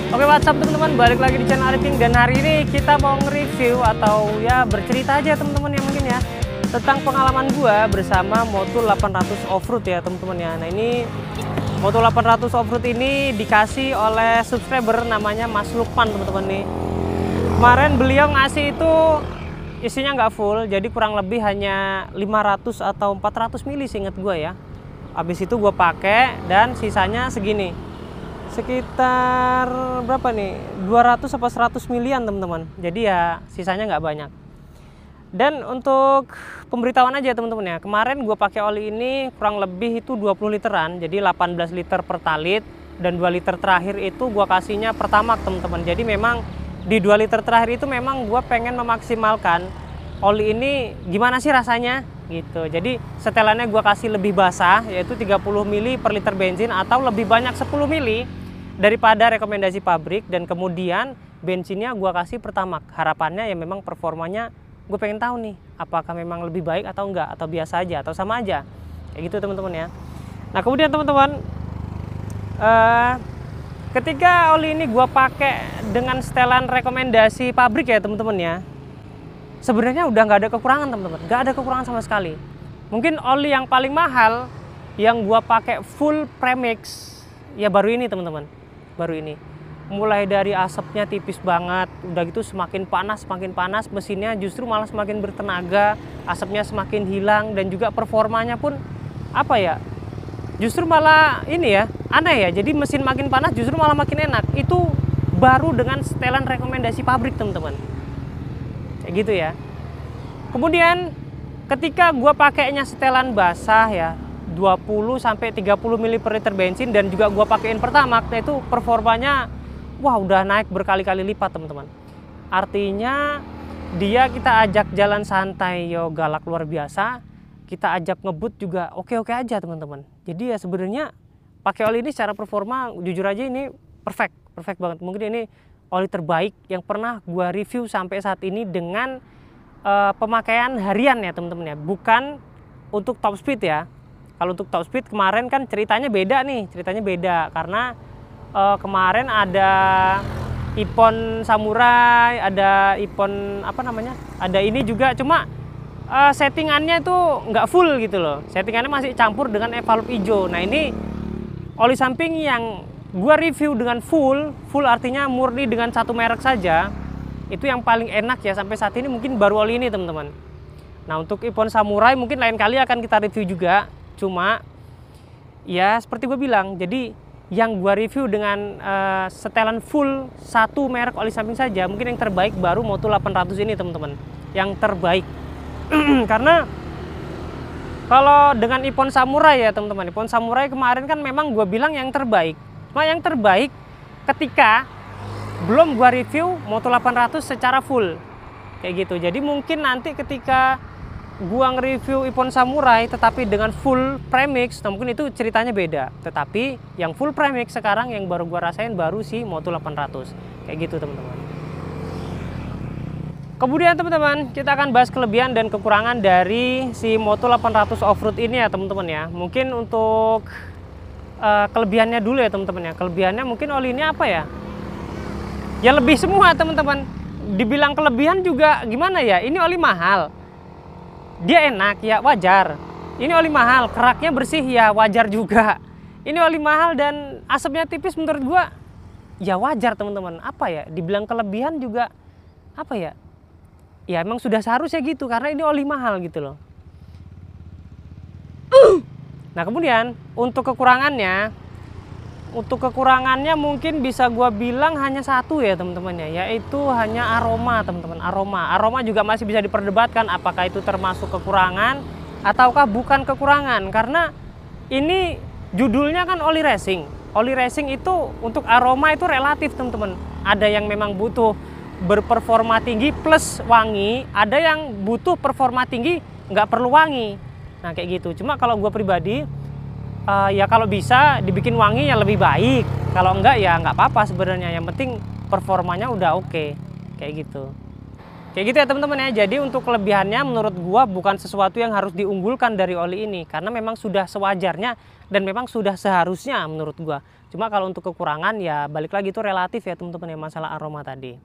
Oke, WhatsApp teman-teman, balik lagi di channel Arifin, dan hari ini kita mau nge-review atau ya bercerita aja teman-teman ya mungkin ya tentang pengalaman gua bersama Moto 800 Offroad ya teman-teman ya. Nah, ini Moto 800 Offroad ini dikasih oleh subscriber namanya Mas Lukman teman-teman nih. Kemarin beliau ngasih itu isinya nggak full, jadi kurang lebih hanya 500 atau 400 mili seingat gua ya. Habis itu gua pakai dan sisanya segini. Sekitar berapa nih, 200 apa 100 milian teman-teman. Jadi ya sisanya nggak banyak. Dan untuk pemberitahuan aja teman-teman ya, kemarin gue pakai oli ini kurang lebih itu 20 literan, jadi 18 liter pertalit, dan 2 liter terakhir itu gue kasihnya pertamax teman-teman. Jadi memang di 2 liter terakhir itu memang gue pengen memaksimalkan oli ini gimana sih rasanya gitu. Jadi setelannya gue kasih lebih basah, yaitu 30 mili per liter bensin atau lebih banyak 10 mili daripada rekomendasi pabrik, dan kemudian bensinnya gue kasih pertamax. Harapannya ya memang performanya gue pengen tahu nih apakah memang lebih baik atau enggak, atau biasa aja atau sama aja kayak gitu teman-teman ya. Nah kemudian teman-teman, ketika oli ini gue pakai dengan setelan rekomendasi pabrik ya teman-teman ya, sebenarnya udah nggak ada kekurangan teman-teman, nggak ada kekurangan sama sekali. Mungkin oli yang paling mahal yang gue pakai full premix ya baru ini teman-teman, baru ini. Mulai dari asapnya tipis banget, udah gitu semakin panas, mesinnya justru malah semakin bertenaga, asapnya semakin hilang, dan juga performanya pun apa ya, justru malah ini ya, aneh ya. Jadi mesin makin panas justru malah makin enak. Itu baru dengan setelan rekomendasi pabrik teman-teman, kayak gitu ya. Kemudian ketika gua pakainya setelan basah ya, 20 sampai 30 mili per liter bensin, dan juga gua pakein pertamax, itu performanya wah udah naik berkali-kali lipat teman-teman. Artinya dia kita ajak jalan santai yo galak luar biasa, kita ajak ngebut juga oke-oke aja teman-teman. Jadi ya sebenarnya pakai oli ini secara performa jujur aja ini perfect banget. Mungkin ini oli terbaik yang pernah gua review sampai saat ini dengan pemakaian harian ya teman-teman ya, bukan untuk top speed ya. Kalau untuk top speed kemarin kan ceritanya beda nih, karena kemarin ada Ippon Samurai, ada Ippon apa namanya, ada ini juga, cuma settingannya itu nggak full gitu loh, settingannya masih campur dengan Evalve hijau. Nah ini oli samping yang gua review dengan full artinya murni dengan satu merek saja, itu yang paling enak ya sampai saat ini, mungkin baru oli ini teman-teman. Nah untuk Ippon Samurai mungkin lain kali akan kita review juga, cuma ya seperti gue bilang, jadi yang gua review dengan setelan full satu merek oli samping saja, mungkin yang terbaik baru Moto 800 ini teman-teman, yang terbaik. Karena kalau dengan Ippon Samurai ya teman-teman, Ippon Samurai kemarin kan memang gua bilang yang terbaik, cuma yang terbaik ketika belum gua review Moto 800 secara full kayak gitu. Jadi mungkin nanti ketika gua nge-review Ippon Samurai tetapi dengan full premix, nah mungkin itu ceritanya beda. Tetapi yang full premix sekarang yang baru gua rasain baru si Moto 800 kayak gitu teman-teman. Kemudian teman-teman, kita akan bahas kelebihan dan kekurangan dari si Moto 800 Offroad ini ya teman-teman ya. Mungkin untuk kelebihannya dulu ya teman-teman ya. Kelebihannya mungkin oli ini apa ya, ya lebih semua teman-teman. Dibilang kelebihan juga gimana ya, ini oli mahal, dia enak ya wajar. Ini oli mahal, keraknya bersih ya wajar juga. Ini oli mahal dan asapnya tipis, menurut gua ya wajar teman-teman. Apa ya, dibilang kelebihan juga apa ya, ya emang sudah seharusnya gitu karena ini oli mahal gitu loh. Nah kemudian untuk kekurangannya, mungkin bisa gua bilang hanya satu ya teman-teman ya, yaitu hanya aroma teman-teman. Aroma juga masih bisa diperdebatkan apakah itu termasuk kekurangan ataukah bukan kekurangan, karena ini judulnya kan oli racing. Oli racing itu untuk aroma itu relatif teman-teman. Ada yang memang butuh berperforma tinggi plus wangi, ada yang butuh performa tinggi nggak perlu wangi. Nah kayak gitu. Cuma kalau gua pribadi ya kalau bisa dibikin wangi ya lebih baik, kalau enggak ya nggak apa-apa sebenarnya, yang penting performanya udah oke kayak gitu. Kayak gitu ya teman-teman ya. Jadi untuk kelebihannya menurut gua bukan sesuatu yang harus diunggulkan dari oli ini, karena memang sudah sewajarnya dan memang sudah seharusnya menurut gua. Cuma kalau untuk kekurangan ya balik lagi itu relatif ya teman-teman ya, masalah aroma tadi.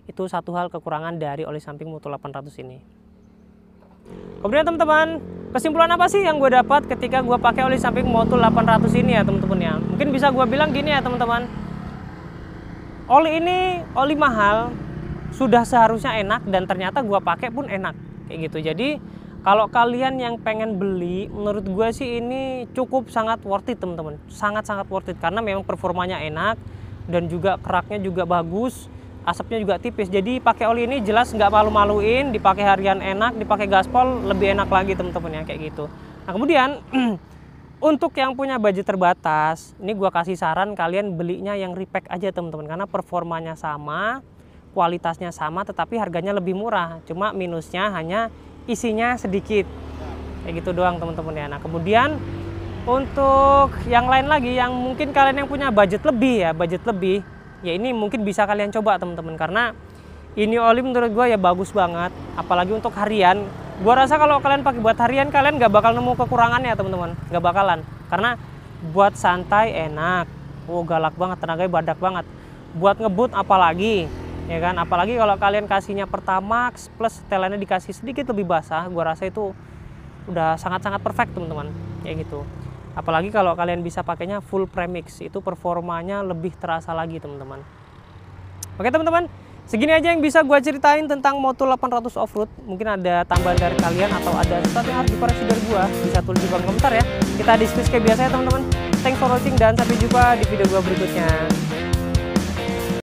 Itu satu hal kekurangan dari oli samping Moto 800 ini. Kemudian teman-teman, kesimpulan apa sih yang gue dapat ketika gue pakai oli samping Moto 800 ini ya teman-teman ya. Mungkin bisa gue bilang gini ya teman-teman, oli ini oli mahal, sudah seharusnya enak dan ternyata gue pakai pun enak kayak gitu. Jadi kalau kalian yang pengen beli, menurut gue sih ini cukup sangat worth it teman-teman, sangat-sangat worth it karena memang performanya enak dan juga keraknya juga bagus. Asapnya juga tipis, jadi pakai oli ini jelas nggak malu-maluin, dipakai harian enak, dipakai gaspol lebih enak lagi teman-teman ya kayak gitu. Nah kemudian untuk yang punya budget terbatas, ini gua kasih saran kalian belinya yang repack aja teman-teman, karena performanya sama, kualitasnya sama, tetapi harganya lebih murah. Cuma minusnya hanya isinya sedikit, kayak gitu doang teman-teman ya. Nah kemudian untuk yang lain lagi, yang mungkin kalian yang punya budget lebih ya ini mungkin bisa kalian coba teman-teman, karena ini oli menurut gue ya bagus banget, apalagi untuk harian. Gue rasa kalau kalian pakai buat harian kalian nggak bakal nemu kekurangannya teman-teman, nggak bakalan, karena buat santai enak, galak banget, tenaganya badak banget. Buat ngebut apalagi ya kan, apalagi kalau kalian kasihnya Pertamax plus setelannya dikasih sedikit lebih basah, gue rasa itu udah sangat-sangat perfect teman-teman kayak gitu. Apalagi kalau kalian bisa pakainya full premix, itu performanya lebih terasa lagi teman-teman. Oke teman-teman, segini aja yang bisa gue ceritain tentang Moto 800 Offroad. Mungkin ada tambahan dari kalian atau ada sesuatu yang harus dikoreksi dari gue, bisa tulis di kolom komentar ya. Kita diskusi kayak biasa ya teman-teman. Thanks for watching dan sampai jumpa di video gue berikutnya.